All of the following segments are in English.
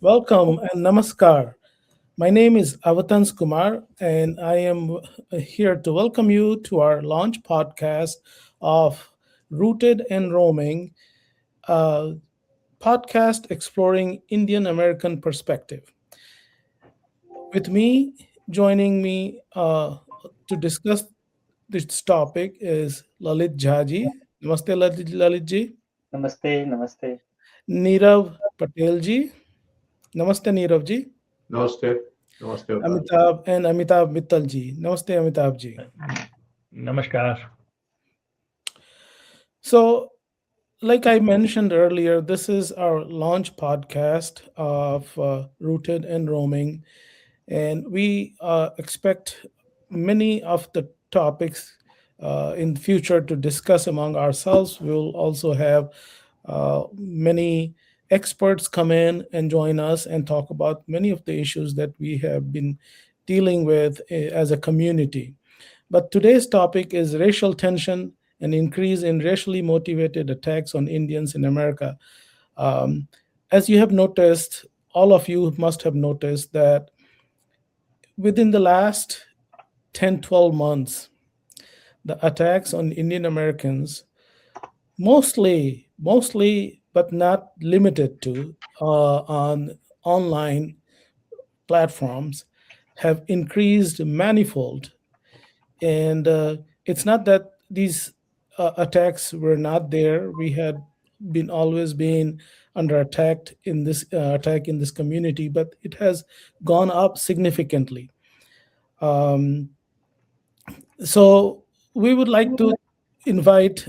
Welcome and namaskar. My name is Avatans Kumar, and I am here to welcome you to our launch podcast of Rooted and Roaming, a podcast exploring Indian American perspective. With me, joining me to discuss this topic is Lalit Jhaji. Namaste, Lalit ji. Namaste, namaste. Neerav Patel ji. Namaste, Neerav ji. Namaste. Namaste, Avtar. Amitabh Mittal ji. Namaste, Amitabh ji. Namaskar. So, like I mentioned earlier, this is our launch podcast of Rooted and Roaming, and we expect many of the topics in future to discuss among ourselves. We will also have many experts come in and join us and talk about many of the issues that we have been dealing with as a community. But today's topic is racial tension and increase in racially motivated attacks on Indians in America. Um, as you have noticed, all of you must have noticed that within the last 10, 12 months, the attacks on Indian Americans, mostly, but not limited to, on online platforms, have increased manifold. And it's not that these attacks were not there. We had been always been under attack in this community, but it has gone up significantly. Um, so we would like to invite.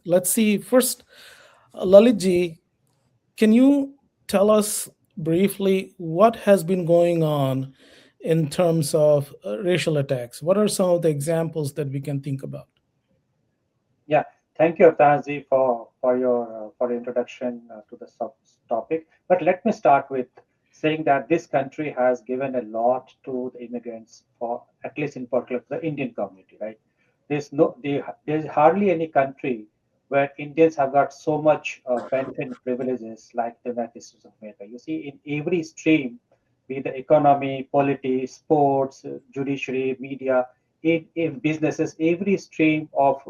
Let's see. First, Lalit ji, can you tell us briefly what has been going on in terms of racial attacks? What are some of the examples that we can think about? Yeah, thank you, Avtanji, for your introduction to the topic. But let me start with saying that this country has given a lot to the immigrants, for at least in particular the Indian community, right? There's hardly any country where Indians have got so much benefit and privileges like the United States of America. You see, in every stream, be the economy, politics, sports, judiciary, media, in businesses, every stream of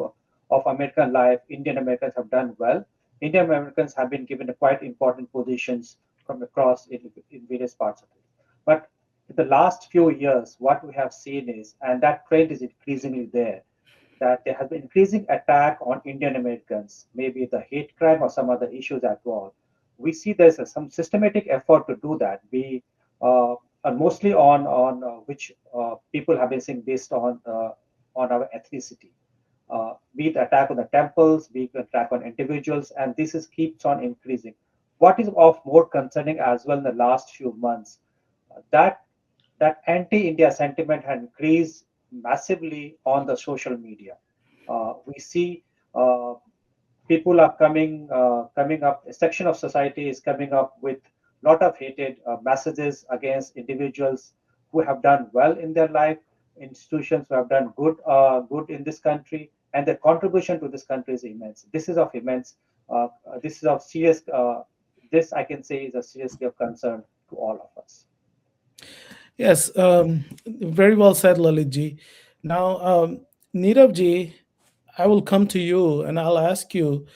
American life, Indian Americans have done well. Indian Americans have been given a quite important positions from across in various parts of it. But in the last few years, what we have seen is, and that trend is increasingly there, that there has been increasing attack on Indian Americans, maybe the hate crime or some other issues at all. We see there's some systematic effort to do that, and mostly on which people have been saying based on our ethnicity, be it attack on the temples, be it attack on individuals, and this is keeps on increasing. What is of more concerning as well in the last few months, that that anti-India sentiment had increased massively on the social media. We see people are coming up. A section of society is coming up with a lot of hated messages against individuals who have done well in their life, institutions who have done good in this country, and their contribution to this country is immense. This is of immense. This is of serious. This I can say is a serious of concern to all of us. Yes, very well said, Lalit ji. Now, Neerav ji, I will come to you and I'll ask you.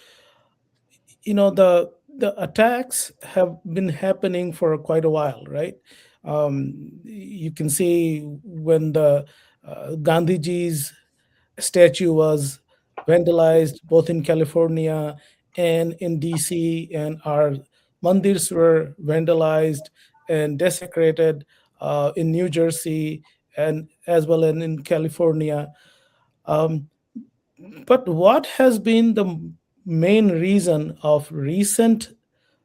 The attacks have been happening for quite a while, right? You can see when the Gandhiji's statue was vandalized both in California and in DC, and our mandirs were vandalized and desecrated in New Jersey and as well as in California. Um, but what has been the main reason of recent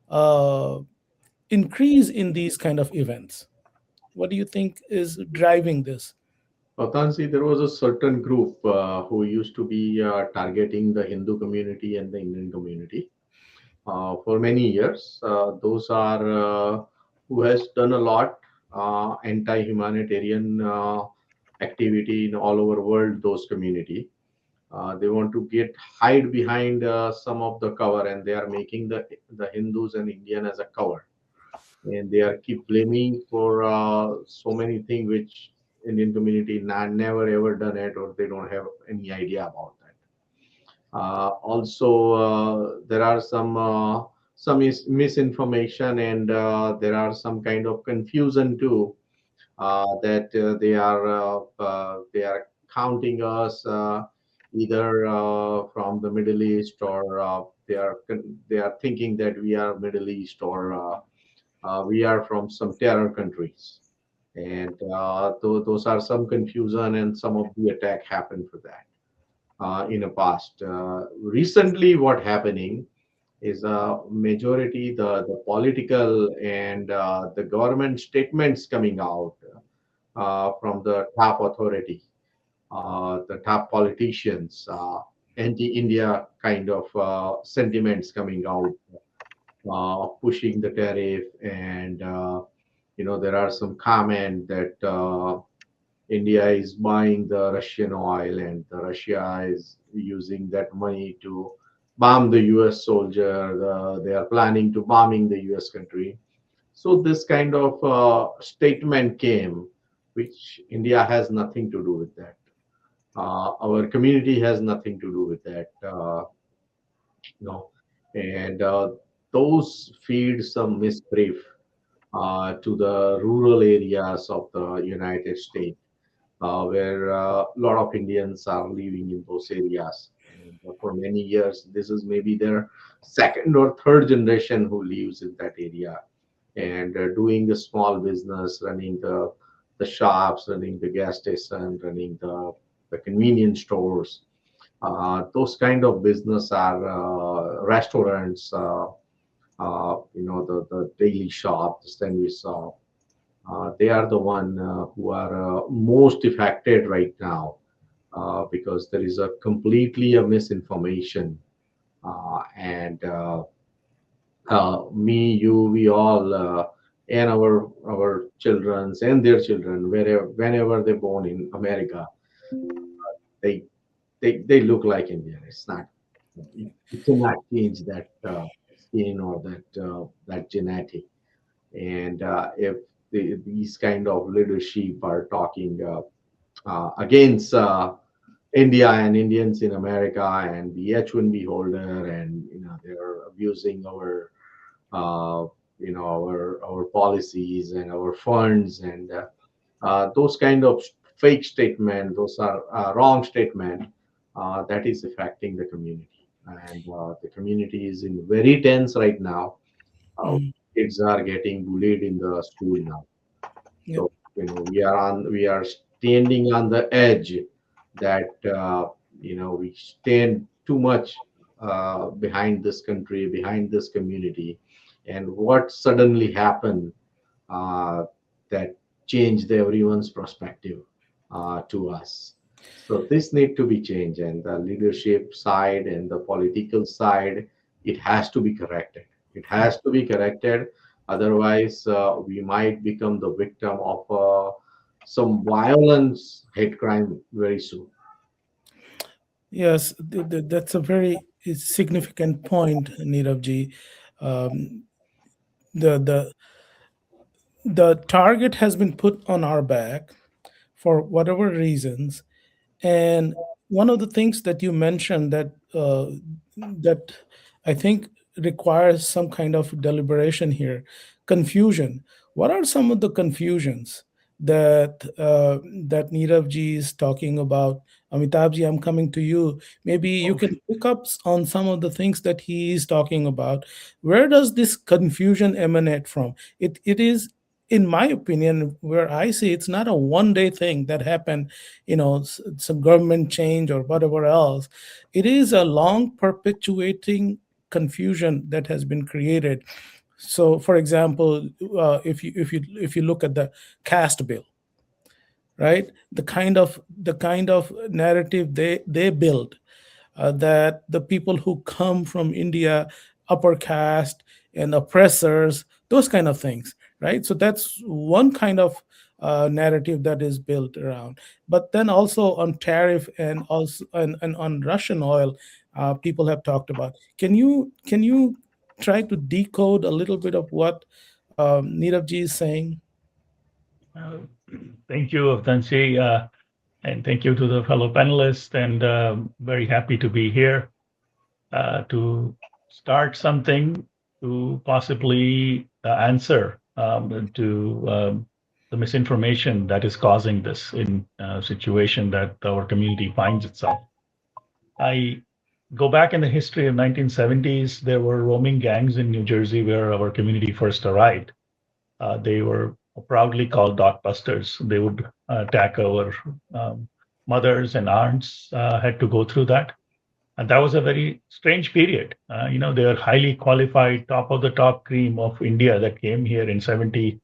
uh, increase in these kind of events? What do you think is driving this? Tansi, there was a certain group who used to be targeting the Hindu community and the Indian community for many years. Those are who has done a lot anti-humanitarian activity in all over world. Those community they want to get hide behind some of the cover, and they are making the Hindus and Indian as a cover, and they are keep blaming for so many things which Indian community never ever done it, or they don't have any idea about that. Also, there are some misinformation, and there are some kind of confusion too. That they are counting us either from the Middle East, or they are thinking that we are Middle East, or we are from some terror countries, and those are some confusion, and some of the attack happened for that in the past. Recently, what happening is majority the political and the government statements coming out from the top authority, the top politicians, anti-India kind of sentiments coming out, pushing the tariff, and there are some comment that India is buying the Russian oil, and the Russia is using that money to bomb the U.S. soldier. They are planning to bombing the U.S. country. So this kind of statement came, which India has nothing to do with that. Our community has nothing to do with that. No, and those feed some misbrief to the rural areas of the United States, where a lot of Indians are living in those areas. And for many years, this is maybe their second or third generation who lives in that area, and doing the small business, running the shops, running the gas station, running the convenience stores. Those kind of business are restaurants, the daily shop, the sandwich shop. They are the one who are most affected right now, because there is a completely a misinformation, and me, you, we all, and our childrens and their children, whenever they're born in America, they they look like Indian. It's not, you cannot change that skin or that genetic. And if these kind of leadership are talking against India and Indians in America, and the H-1B holder, and they're abusing uh, our policies and our funds, and those kind of fake statement, those are wrong statement, that is affecting the community, and the community is in very tense right now. uh, Mhm. Kids are getting bullied in the school now. Yep. So we are standing on the edge, that we stand too much behind this country, behind this community, and what suddenly happened, uh, that changed everyone's perspective to us. So this need to be changed, and the leadership side and the political side, it has to be corrected. It has to be corrected. Otherwise, we might become the victim of some violence, hate crime very soon. Yes, that's a very significant point, Neeraj. Um, the the target has been put on our back for whatever reasons, and one of the things that you mentioned that I think requires some kind of deliberation here, confusion. What are some of the confusions that Nirav ji is talking about? Amitabh ji, I'm coming to you. Maybe you Oh, can pick up on some of the things that he is talking about. Where does this confusion emanate from? It is, in my opinion, where I see, it's not a one day thing that happened, some government change or whatever else. It is a long perpetuating confusion that has been created. So, for example, if you look at the caste bill, right? The kind of narrative they build, that the people who come from India, upper caste and oppressors, those kind of things, right? So that's one kind of narrative that is built around. But then also on tariff and also and on Russian oil, people have talked about. Can you try to decode a little bit of what Neeraj is saying? Uh, Thank you, Avtansi, and thank you to the fellow panelists. And very happy to be here to start something to possibly answer to the misinformation that is causing this in situation that our community finds itself. I go back in the history of 1970s. There were roaming gangs in New Jersey where our community first arrived. They were proudly called dot busters. They would attack our mothers and aunts, had to go through that. And that was a very strange period. They are highly qualified, top of the top cream of India that came here in 70,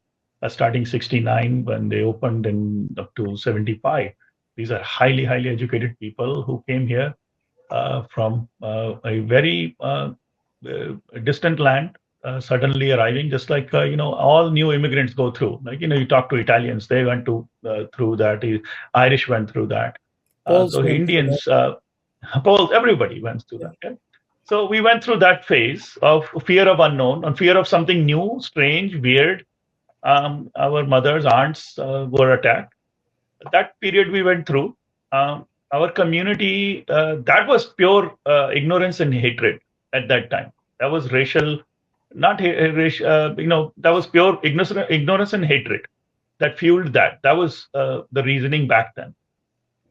starting 69 when they opened and up to 75. These are highly, highly educated people who came here from a very distant land, suddenly arriving, just like all new immigrants go through. Like you talk to Italians, they went to through that. Irish went through that. Poles So went through that. Indians, Poles, everybody went through Yeah. that. Okay? So we went through that phase of fear of unknown, and fear of something new, strange, weird. Our mothers, aunts were attacked. That period we went through. Our community, that was pure ignorance and hatred at that time. That was racial, not that was pure ignorance and hatred that fueled that. That was the reasoning back then.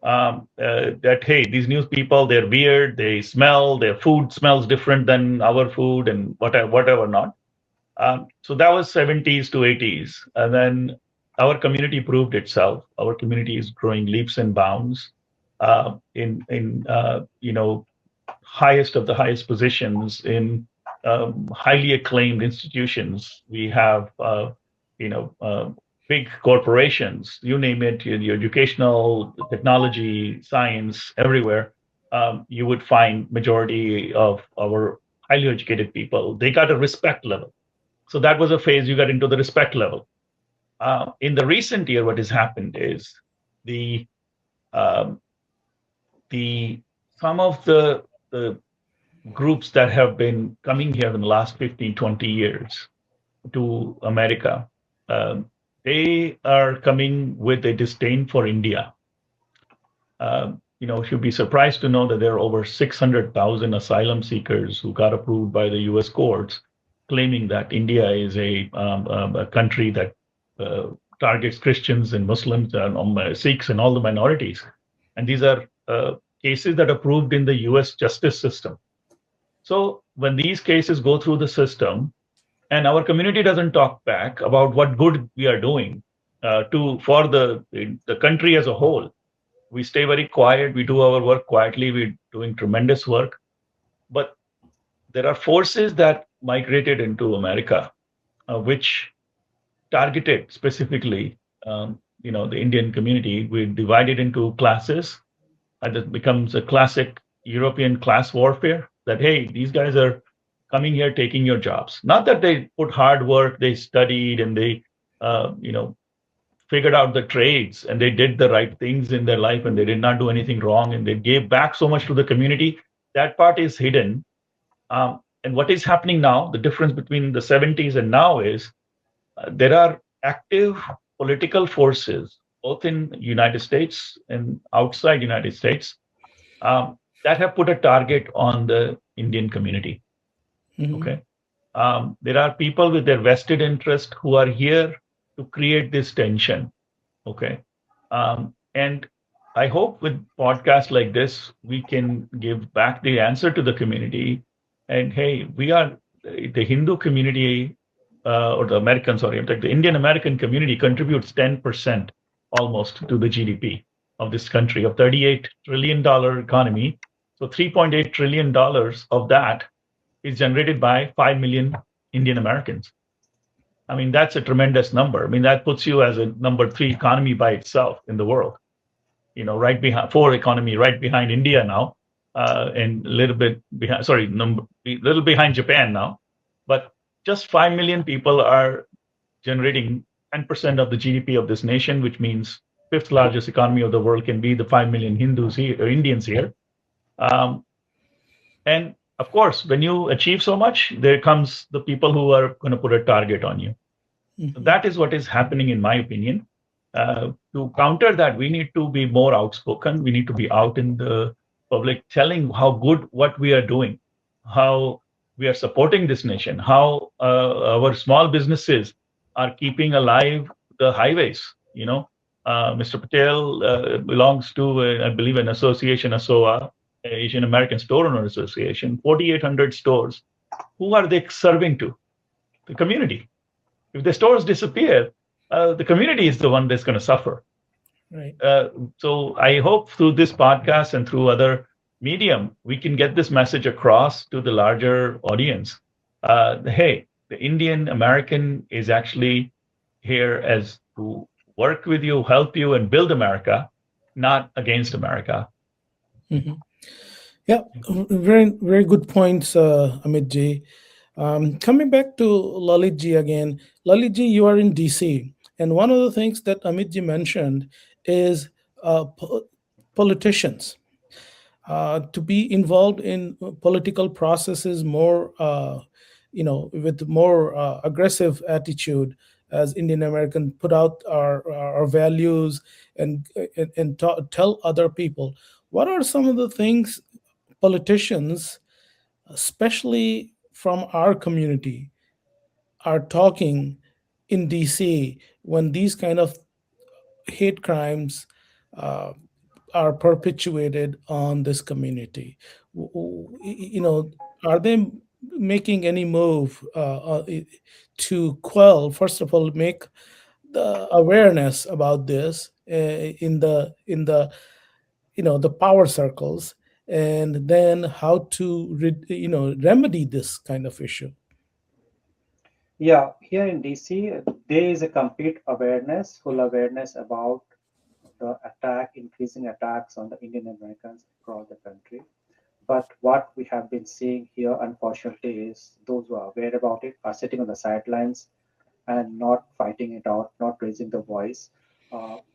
That hey, these new people, they're weird, they smell, their food smells different than our food, and whatever not. So that was 70s to 80s, and then our community proved itself. Our community is growing leaps and bounds in highest of the highest positions in highly acclaimed institutions. We have you know big corporations, you name it, the educational, technology, science, everywhere. You would find majority of our highly educated people. They got a respect level. So that was a phase you got into the respect level. In the recent year, what has happened is the um, the some of the groups that have been coming here in the last 15, 20 years to America, um, they are coming with a disdain for India. You'd be surprised to know that there are over 600,000 asylum seekers who got approved by the U.S. courts, claiming that India is a country that targets Christians and Muslims and Sikhs and all the minorities. And these are cases that are proved in the U.S. justice system. So when these cases go through the system, and our community doesn't talk back about what good we are doing for the country as a whole, we stay very quiet. We do our work quietly. We're doing tremendous work. But there are forces that migrated into America, which targeted specifically, the Indian community. We divided into classes, and it becomes a classic European class warfare. That hey, these guys are coming here taking your jobs. Not that they put hard work, they studied and they, figured out the trades and they did the right things in their life and they did not do anything wrong and they gave back so much to the community. That part is hidden. And what is happening now, the difference between the 70s and now is there are active political forces, both in United States and outside United States, that have put a target on the Indian community. Mhm. Okay. There are people with their vested interest who are here to create this tension. Okay. And I hope with podcasts like this, we can give back the answer to the community. And hey, we are the Hindu community, or the American, sorry, I'm like the Indian American community contributes 10% almost to the GDP of this country, of $38 trillion economy. So $3.8 trillion of that is generated by 5 million Indian Americans. I mean, that's a tremendous number. I mean, that puts you as a number three economy by itself in the world. Right behind four economy, right behind India now, and a little bit behind. Sorry, little behind Japan now, but just 5 million people are generating 10% of the GDP of this nation, which means fifth largest economy of the world can be the 5 million Hindus here or Indians here. Um, and of course, when you achieve so much, there comes the people who are going to put a target on you. So Mhm. that is what is happening, in my opinion. To counter that, we need to be more outspoken. We need to be out in the public telling how good what we are doing, how we are supporting this nation, how our small businesses are keeping alive the highways. Mr. Patel belongs to, I believe, an association, ASOA, Asian American Store Owner Association, 4,800 stores. Who are they serving to? The community. If the stores disappear, the community is the one that's going to suffer. Right. So I hope through this podcast and through other medium, we can get this message across to the larger audience. Hey, the Indian American is actually here as to work with you, help you, and build America, not against America. Mhm. Yeah, very very good points, Amit ji. Coming back to Lalit ji again, Lalit ji, you are in DC, and one of the things that Amit ji mentioned is politicians. To be involved in political processes more, with more aggressive attitude, as Indian American put out our values and tell other people what are some of the things politicians, especially from our community, are talking in DC when these kind of hate crimes uh, are perpetuated on this community. Are they making any move to quell, first of all, make the awareness about this in the the power circles, and then how to remedy this kind of issue? Yeah, here in DC, there is a complete awareness, full awareness about the increasing attacks on the Indian Americans across the country. But what we have been seeing here, unfortunately, is those who are aware about it are sitting on the sidelines and not fighting it out, not raising the voice.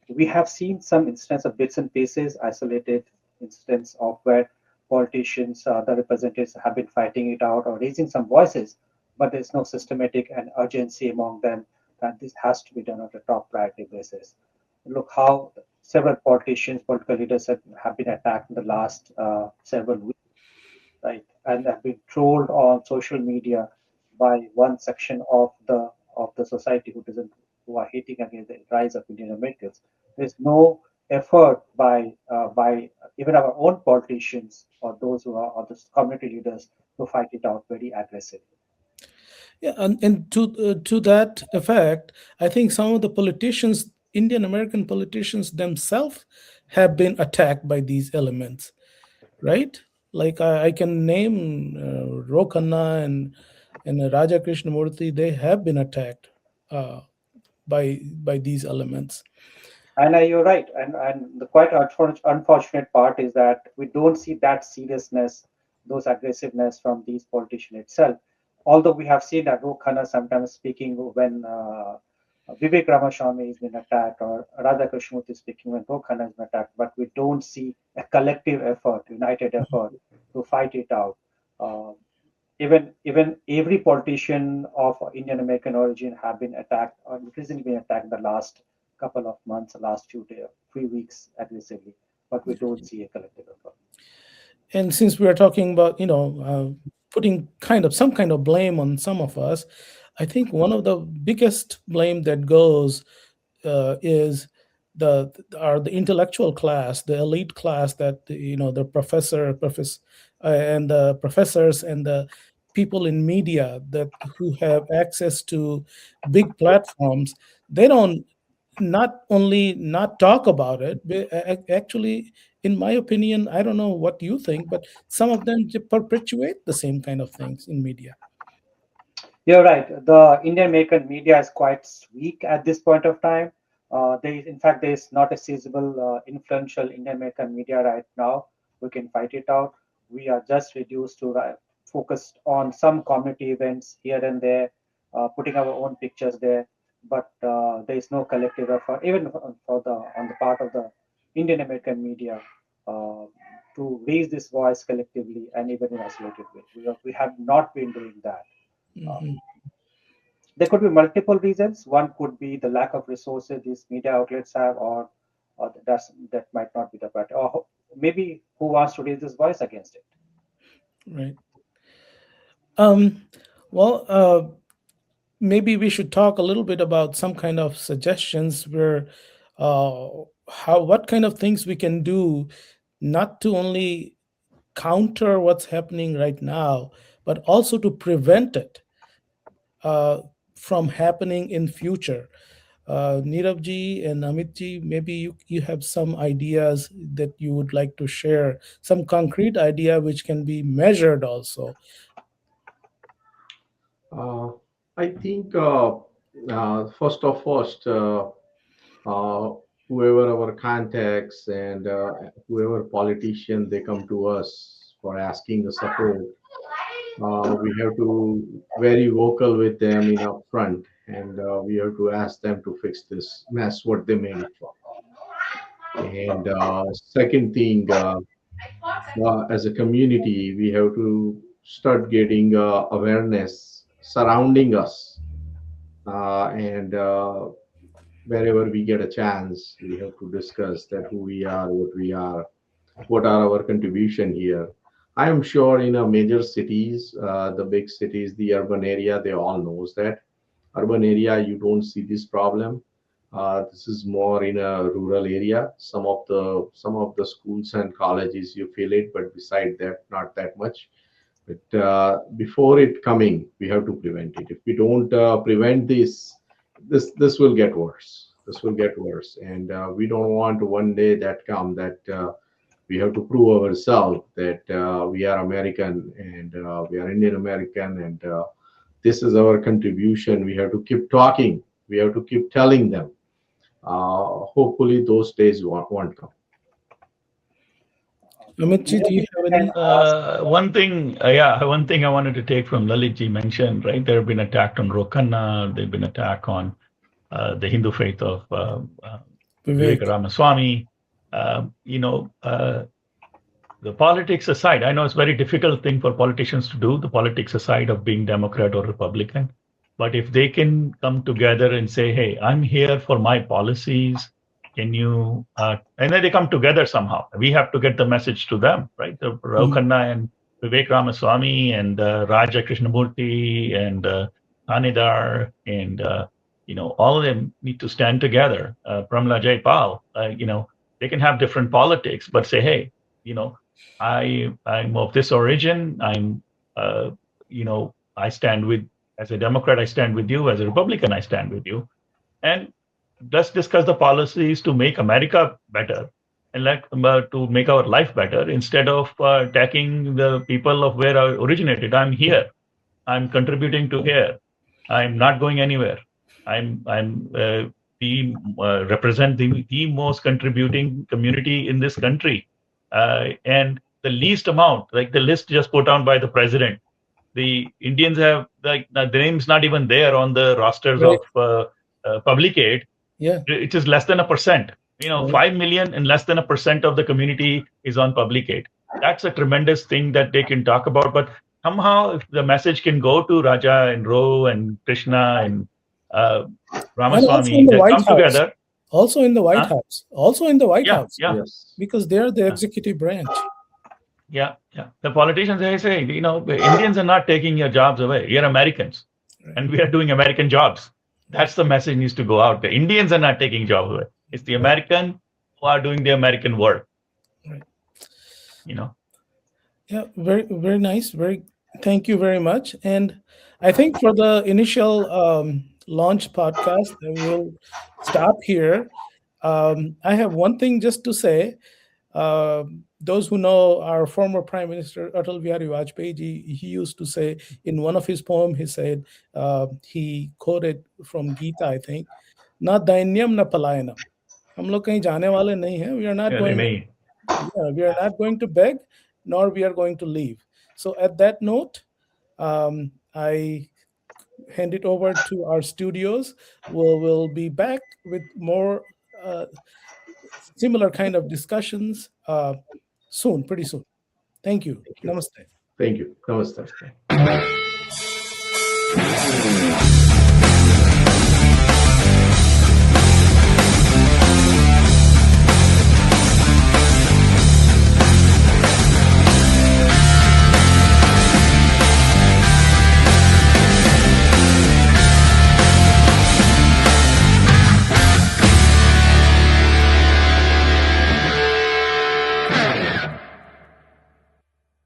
We have seen some instances of bits and pieces, isolated incidents of where politicians, the representatives have been fighting it out or raising some voices, but there's no systematic and urgency among them that this has to be done on a top priority basis. Look how several politicians, political leaders have been attacked in the last several weeks, right? And have been trolled on social media by one section of the society who are hating against the rise of Indian Americans. There's no effort by even our own politicians or those who are or the community leaders to fight it out very aggressively. Yeah, and to that effect, I think some of the politicians, Indian American politicians themselves, have been attacked by these elements, right? Like I can name Ro Khanna and Raja Krishnamurthy. They have been attacked by these elements. And you're right. And the quite unfortunate part is that we don't see that seriousness, those aggressiveness from these politicians itself. Although we have seen that Khanna sometimes speaking when Vivek Ramaswamy has been attacked or Radha Krishnamurti speaking when Khanna has been attacked, but we don't see a collective effort, united effort to fight it out. Uh, even every politician of Indian American origin have been attacked or increasingly been attacked in the last couple of months, last few weeks aggressively, but we don't see a collective effort. And since we are talking about putting some kind of blame on some of us, I think one of the biggest blame that goes is the intellectual class, the elite class, that the professor and the professors and the people in media that who have access to big platforms. They don't not only not talk about it, but actually, in my opinion, I don't know what you think, but some of them perpetuate the same kind of things in media. You're right. The Indian American media is quite weak at this point of time. In fact, there is not a sizable, influential Indian American media right now. We can fight it out. We are just reduced to focused on some community events here and there, putting our own pictures there. But there is no collective effort, even for the on the part of the Indian American media, uh, to raise this voice collectively and even in isolated way. We have not been doing that. Uh, Mhm. there could be multiple reasons. One could be the lack of resources these media outlets have, or that might not be the part. Or maybe who wants to raise this voice against it? Right. Um, well, maybe we should talk a little bit about some kind of suggestions where uh, how what kind of things we can do not to only counter what's happening right now, but also to prevent it uh, from happening in future. Nirav ji and Amit ji, maybe you have some ideas that you would like to share, some concrete idea which can be measured also. Uh, I think first, uh, whoever our contacts and whoever politician they come to us for asking the support, we have to very vocal with them in upfront, and we have to ask them to fix this mess what they made it for. And second thing, as a community, we have to start getting awareness surrounding us, and wherever we get a chance, we have to discuss that who we are, what are our contribution here. I am sure in a major cities, the big cities, the urban area, they all knows that. Urban area, you don't see this problem. This is more in a rural area. Some of the schools and colleges you feel it, but beside that, not that much. But before it coming, we have to prevent it. If we don't prevent this will get worse. This will get worse, and we don't want one day that come that we have to prove ourselves that we are American and we are Indian American, and this is our contribution. We have to keep talking. We have to keep telling them. Hopefully, those days won't come. Amit ji, do Maybe you I have can any? ask. One thing I wanted to take from Lalit ji mentioned, right? There have been attack on Rokanna, there have been attack on the Hindu faith of Vivek Vivek? Ramaswamy. You know, the politics aside, I know it's a very difficult thing for politicians to do, the politics aside of being Democrat or Republican. But if they can come together and say, hey, I'm here for my policies, can you, and then they come together somehow. We have to get the message to them, right? The Rao Mhm. Khanna and Vivek Ramaswamy and Raja Krishnamurti and Thanedar and, all of them need to stand together. Pramila Jayapal, they can have different politics, but say, hey, you know, I'm of this origin. I stand with, as a Democrat, I stand with you. As a Republican, I stand with you. And let's discuss the policies to make America better and to make our life better instead of attacking the people of where I originated. I'm here. I'm contributing to here. I'm not going anywhere. I'm the represent the most contributing community in this country, and the least amount, like the list just put on by the president. The Indians have like the name's not even there on the rosters Right. of public aid. Yeah. It is less than a percent. Right. 5 million and less than a percent of the community is on public aid. That's a tremendous thing that they can talk about. But somehow, if the message can go to Raja and Ro and Krishna and uh, And also in Ramaswamy, the that White come House. together. Also in the White Huh? House. Also in the White Yeah, House, yeah, Yes. because they're the yeah, executive branch. yeah, yeah. The politicians, they say, the Indians are not taking your jobs away. You're Americans, Right. and we are doing American jobs. That's the message needs to go out. The Indians are not taking jobs away. It's the Right. American who are doing the American work. Right. You know. Yeah. Very, very nice. Very. Thank you very much. And I think for the initial launch podcast, I will stop here. I have one thing just to say. Those who know our former Prime Minister Atal Bihari Vajpayee, he used to say in one of his poems, he said, he quoted from Gita, I think, "Na dainyam na palayanam." हम लोग कहीं जाने वाले नहीं हैं. We are not Yeah, they going. may. Yeah, we are not going to beg, nor we are going to leave. So at that note, I hand it over to our studios. We'll be back with more similar kind of discussions soon, pretty soon. Thank you. Thank you. Namaste. Thank you. Namaste. Namaste.